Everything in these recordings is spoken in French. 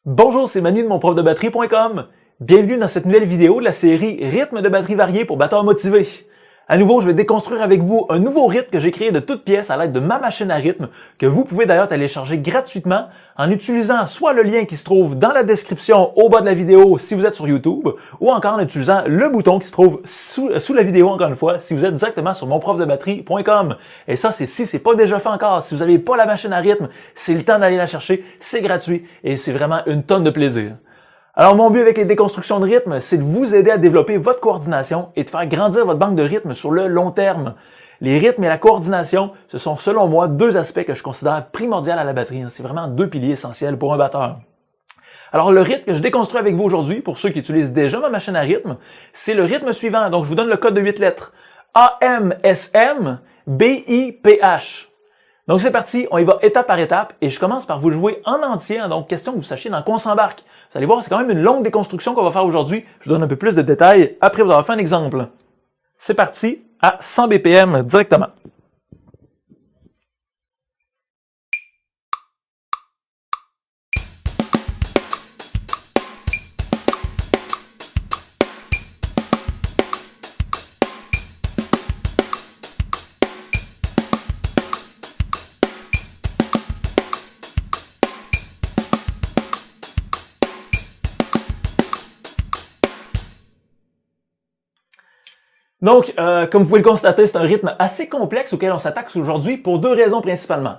Bonjour, c'est Manu de monprofdebatterie.com. Bienvenue dans cette nouvelle vidéo de la série Rythme de batterie varié pour batteurs motivés. À nouveau, je vais déconstruire avec vous un nouveau rythme que j'ai créé de toutes pièces à l'aide de ma machine à rythme, que vous pouvez d'ailleurs télécharger gratuitement en utilisant soit le lien qui se trouve dans la description au bas de la vidéo si vous êtes sur YouTube, ou encore en utilisant le bouton qui se trouve sous la vidéo, encore une fois, si vous êtes directement sur monprofdebatterie.com. Et ça, si c'est pas déjà fait encore, si vous n'avez pas la machine à rythme, c'est le temps d'aller la chercher, c'est gratuit et c'est vraiment une tonne de plaisir. Alors, mon but avec les déconstructions de rythme, c'est de vous aider à développer votre coordination et de faire grandir votre banque de rythme sur le long terme. Les rythmes et la coordination, ce sont selon moi deux aspects que je considère primordiaux à la batterie. C'est vraiment deux piliers essentiels pour un batteur. Alors, le rythme que je déconstruis avec vous aujourd'hui, pour ceux qui utilisent déjà ma machine à rythme, c'est le rythme suivant. Donc, je vous donne le code de 8 lettres. AMSM BIPH. Donc c'est parti, on y va étape par étape et je commence par vous le jouer en entier, donc question que vous sachiez dans quoi on s'embarque. Vous allez voir, c'est quand même une longue déconstruction qu'on va faire aujourd'hui. Je vous donne un peu plus de détails après vous avoir fait un exemple. C'est parti, à 100 BPM directement. Donc, comme vous pouvez le constater, c'est un rythme assez complexe auquel on s'attaque aujourd'hui pour deux raisons principalement.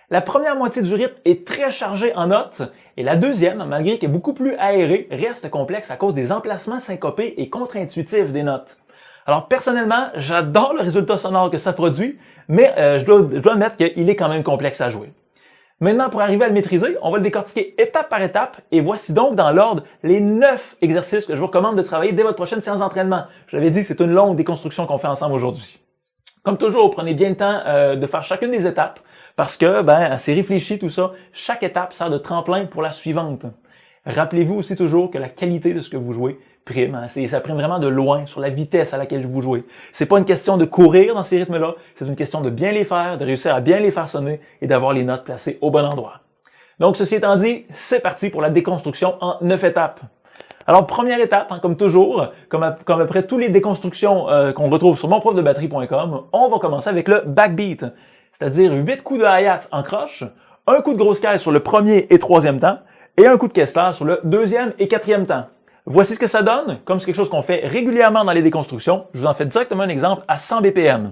La première moitié du rythme est très chargée en notes et la deuxième, malgré qu'elle est beaucoup plus aérée, reste complexe à cause des emplacements syncopés et contre-intuitifs des notes. Alors personnellement, j'adore le résultat sonore que ça produit, mais je dois admettre qu'il est quand même complexe à jouer. Maintenant, pour arriver à le maîtriser, on va le décortiquer étape par étape et voici donc dans l'ordre les 9 exercices que je vous recommande de travailler dès votre prochaine séance d'entraînement. Je l'avais dit, c'est une longue déconstruction qu'on fait ensemble aujourd'hui. Comme toujours, prenez bien le temps de faire chacune des étapes parce que c'est réfléchi tout ça. Chaque étape sert de tremplin pour la suivante. Rappelez-vous aussi toujours que la qualité de ce que vous jouez prime. Ça prime vraiment de loin sur la vitesse à laquelle vous jouez. C'est pas une question de courir dans ces rythmes-là, c'est une question de bien les faire, de réussir à bien les faire sonner et d'avoir les notes placées au bon endroit. Donc, ceci étant dit, c'est parti pour la déconstruction en 9 étapes. Alors, première étape, comme toujours, comme après toutes les déconstructions qu'on retrouve sur monprofdebatterie.com, on va commencer avec le backbeat, c'est-à-dire 8 coups de hi-hat en croche, un coup de grosse caisse sur le premier et troisième temps, et un coup de Kessler sur le deuxième et quatrième temps. Voici ce que ça donne, comme c'est quelque chose qu'on fait régulièrement dans les déconstructions. Je vous en fais directement un exemple à 100 BPM.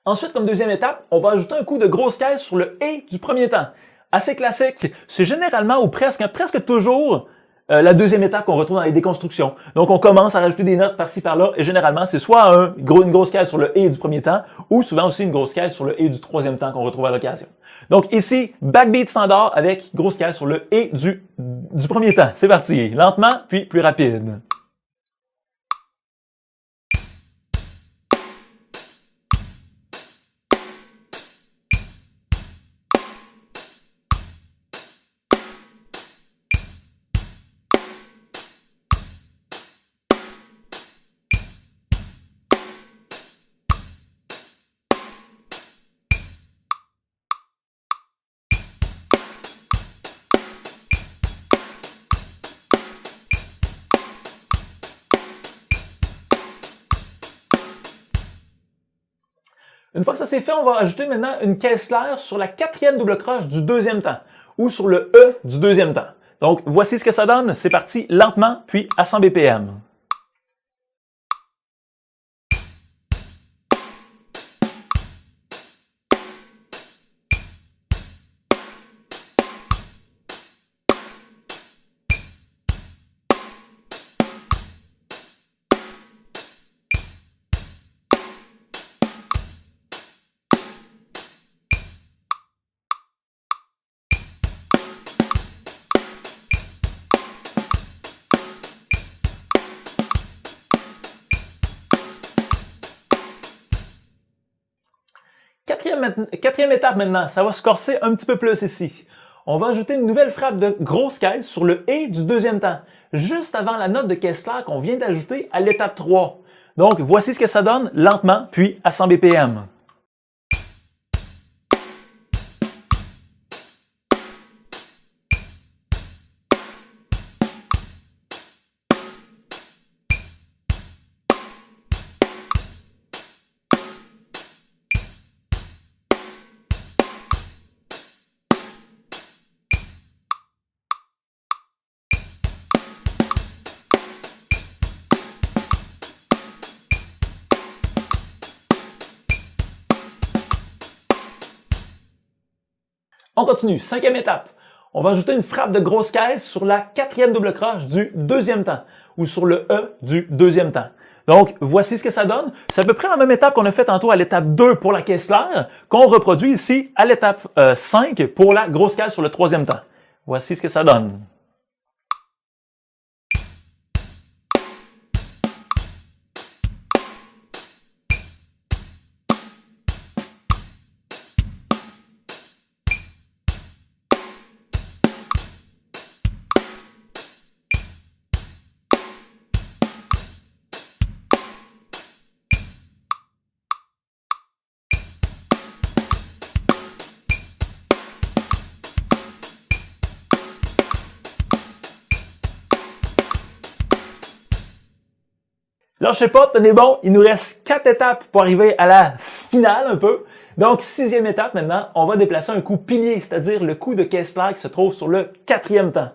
Ensuite, comme deuxième étape, on va ajouter un coup de grosse caisse sur le « et » du premier temps. Assez classique. C'est généralement ou presque toujours la deuxième étape qu'on retrouve dans les déconstructions. Donc, on commence à rajouter des notes par-ci par-là et généralement, c'est soit une grosse caisse sur le « et » du premier temps ou souvent aussi une grosse caisse sur le « et » du troisième temps qu'on retrouve à l'occasion. Donc ici, backbeat standard avec grosse caisse sur le « et » du premier temps. C'est parti. Lentement, puis plus rapide. Une fois que ça c'est fait, on va ajouter maintenant une caisse claire sur la quatrième double croche du deuxième temps, ou sur le E du deuxième temps. Donc, voici ce que ça donne. C'est parti lentement, puis à 100 BPM. Quatrième étape maintenant, ça va se corser un petit peu plus ici. On va ajouter une nouvelle frappe de grosse caisse sur le « et » du deuxième temps, juste avant la note de Kessler qu'on vient d'ajouter à l'étape 3. Donc, voici ce que ça donne lentement, puis à 100 BPM. On continue, cinquième étape. On va ajouter une frappe de grosse caisse sur la quatrième double croche du deuxième temps, ou sur le E du deuxième temps. Donc, voici ce que ça donne. C'est à peu près la même étape qu'on a fait tantôt à l'étape 2 pour la Kessler, qu'on reproduit ici à l'étape 5 pour la grosse caisse sur le troisième temps. Voici ce que ça donne. Lâchez pas, tenez bon, il nous reste 4 étapes pour arriver à la finale un peu. Donc, sixième étape maintenant, on va déplacer un coup pilier, c'est-à-dire le coup de Kessler qui se trouve sur le quatrième temps.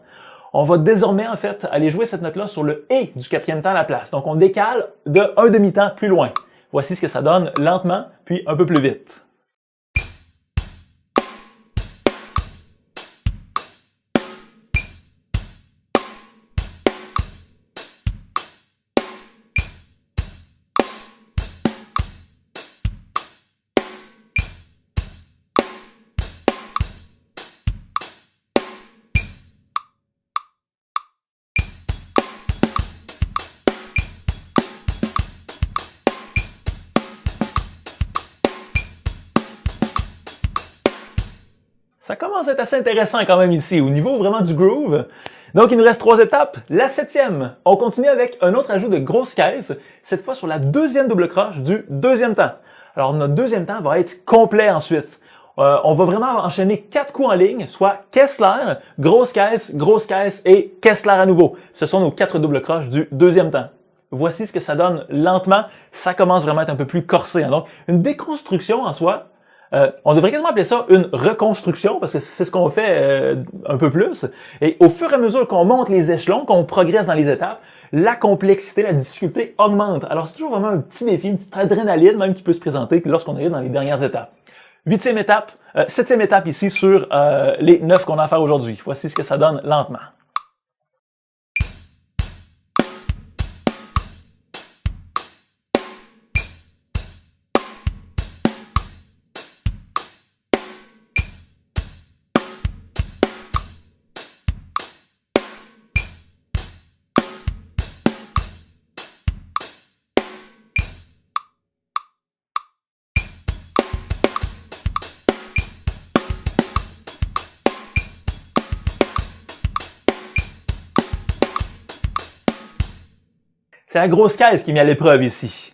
On va désormais en fait aller jouer cette note-là sur le « et » du quatrième temps à la place. Donc, on décale de un demi-temps plus loin. Voici ce que ça donne lentement, puis un peu plus vite. Ça commence à être assez intéressant quand même ici, au niveau vraiment du groove. Donc, il nous reste 3 étapes. La septième, on continue avec un autre ajout de grosse caisse, cette fois sur la deuxième double croche du deuxième temps. Alors, notre deuxième temps va être complet ensuite. On va vraiment enchaîner 4 coups en ligne, soit Kessler, grosse caisse et Kessler à nouveau. Ce sont nos 4 doubles croches du deuxième temps. Voici ce que ça donne lentement. Ça commence vraiment à être un peu plus corsé. Donc, une déconstruction en soi. On devrait quasiment appeler ça une reconstruction parce que c'est ce qu'on fait un peu plus. Et au fur et à mesure qu'on monte les échelons, qu'on progresse dans les étapes, la complexité, la difficulté augmente. Alors c'est toujours vraiment un petit défi, une petite adrénaline même qui peut se présenter lorsqu'on arrive dans les dernières étapes. Septième étape ici sur les 9 qu'on a à faire aujourd'hui. Voici ce que ça donne lentement. C'est la grosse caisse qui est mise à l'épreuve ici.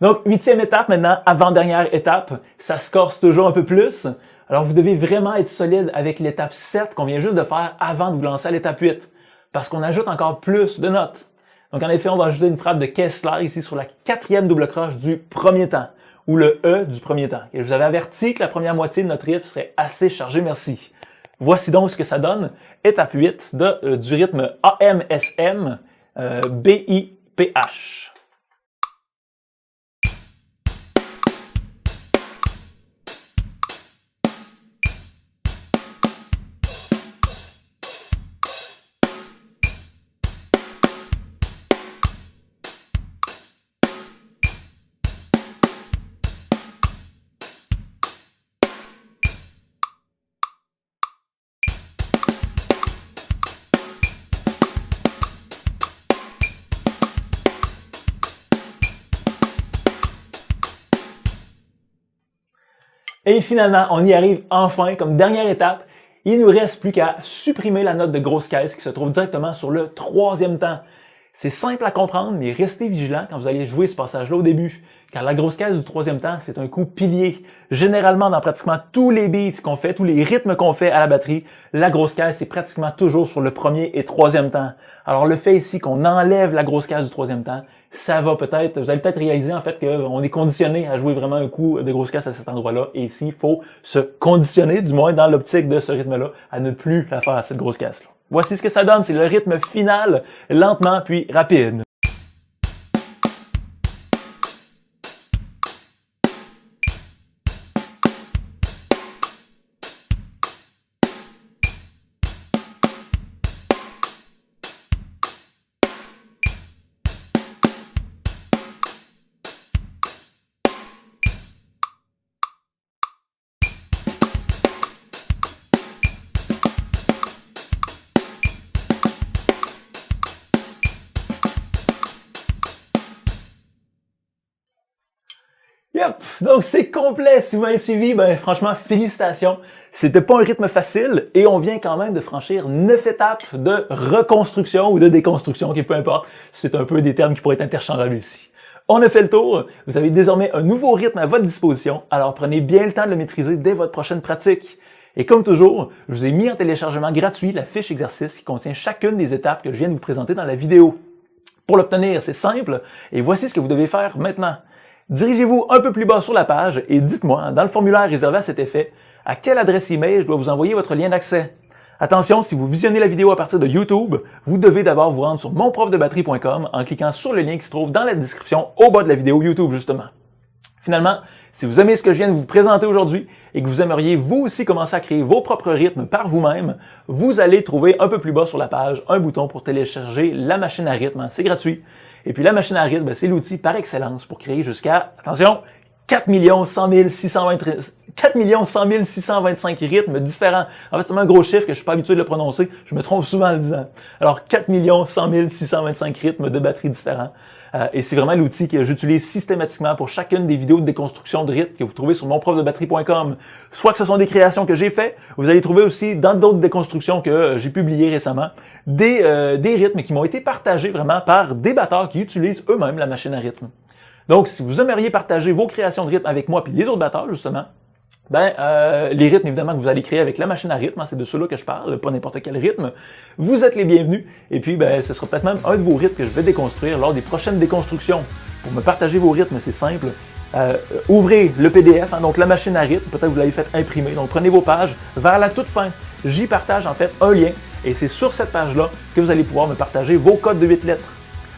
Donc, huitième étape maintenant, avant-dernière étape, ça se corse toujours un peu plus. Alors, vous devez vraiment être solide avec l'étape 7 qu'on vient juste de faire avant de vous lancer à l'étape 8, parce qu'on ajoute encore plus de notes. Donc, en effet, on va ajouter une frappe de Kessler ici sur la quatrième double croche du premier temps, ou le E du premier temps. Et je vous avais averti que la première moitié de notre rythme serait assez chargée, merci. Voici donc ce que ça donne. Étape 8 du rythme AMSM BIPH. Et finalement, on y arrive enfin comme dernière étape. Il nous reste plus qu'à supprimer la note de grosse caisse qui se trouve directement sur le 3e temps. C'est simple à comprendre, mais restez vigilant quand vous allez jouer ce passage-là au début, car la grosse caisse du 3e temps, c'est un coup pilier. Généralement, dans pratiquement tous les beats qu'on fait, tous les rythmes qu'on fait à la batterie, la grosse caisse est pratiquement toujours sur le 1er et 3e temps. Alors le fait ici qu'on enlève la grosse caisse du 3e temps, ça va peut-être, vous allez peut-être réaliser en fait qu'on est conditionné à jouer vraiment un coup de grosse caisse à cet endroit-là, et ici, il faut se conditionner, du moins dans l'optique de ce rythme-là, à ne plus la faire à cette grosse caisse-là. Voici ce que ça donne, c'est le rythme final, lentement puis rapide. Yep! Donc c'est complet. Si vous m'avez suivi, ben franchement, félicitations. C'était pas un rythme facile et on vient quand même de franchir 9 étapes de reconstruction ou de déconstruction, qui peu importe. C'est un peu des termes qui pourraient être interchangeables ici. On a fait le tour. Vous avez désormais un nouveau rythme à votre disposition, alors prenez bien le temps de le maîtriser dès votre prochaine pratique. Et comme toujours, je vous ai mis en téléchargement gratuit la fiche exercice qui contient chacune des étapes que je viens de vous présenter dans la vidéo. Pour l'obtenir, c'est simple et voici ce que vous devez faire maintenant. Dirigez-vous un peu plus bas sur la page et dites-moi, dans le formulaire réservé à cet effet, à quelle adresse email je dois vous envoyer votre lien d'accès. Attention, si vous visionnez la vidéo à partir de YouTube, vous devez d'abord vous rendre sur monprofdebatterie.com en cliquant sur le lien qui se trouve dans la description au bas de la vidéo YouTube, justement. Finalement, si vous aimez ce que je viens de vous présenter aujourd'hui et que vous aimeriez vous aussi commencer à créer vos propres rythmes par vous-même, vous allez trouver un peu plus bas sur la page un bouton pour télécharger la machine à rythme. C'est gratuit. Et puis la machine à rythme, c'est l'outil par excellence pour créer jusqu'à, attention, 4 100 625 rythmes différents. En fait, c'est un gros chiffre que je suis pas habitué de le prononcer. Je me trompe souvent en le disant. Alors, 4 100 625 rythmes de batterie différents. Et c'est vraiment l'outil que j'utilise systématiquement pour chacune des vidéos de déconstruction de rythme que vous trouvez sur monprofdebatterie.com. Soit que ce sont des créations que j'ai faites, vous allez trouver aussi dans d'autres déconstructions que j'ai publiées récemment, des rythmes qui m'ont été partagés vraiment par des batteurs qui utilisent eux-mêmes la machine à rythme. Donc, si vous aimeriez partager vos créations de rythme avec moi puis les autres batteurs, justement, les rythmes, évidemment, que vous allez créer avec la machine à rythme, c'est de ceux-là que je parle, pas n'importe quel rythme, vous êtes les bienvenus. Et puis, ce sera peut-être même un de vos rythmes que je vais déconstruire lors des prochaines déconstructions. Pour me partager vos rythmes, c'est simple. Ouvrez le PDF, donc la machine à rythme, peut-être que vous l'avez fait imprimer. Donc, prenez vos pages. Vers la toute fin, j'y partage en fait un lien. Et c'est sur cette page-là que vous allez pouvoir me partager vos codes de 8 lettres.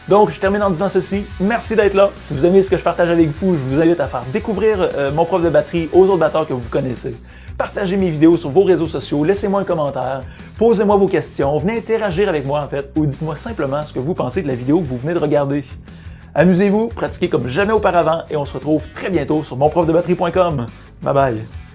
Donc, je termine en disant ceci. Merci d'être là. Si vous aimez ce que je partage avec vous, je vous invite à faire découvrir mon prof de batterie aux autres batteurs que vous connaissez. Partagez mes vidéos sur vos réseaux sociaux, laissez-moi un commentaire, posez-moi vos questions, venez interagir avec moi en fait, ou dites-moi simplement ce que vous pensez de la vidéo que vous venez de regarder. Amusez-vous, pratiquez comme jamais auparavant et on se retrouve très bientôt sur monprofdebatterie.com. Bye bye!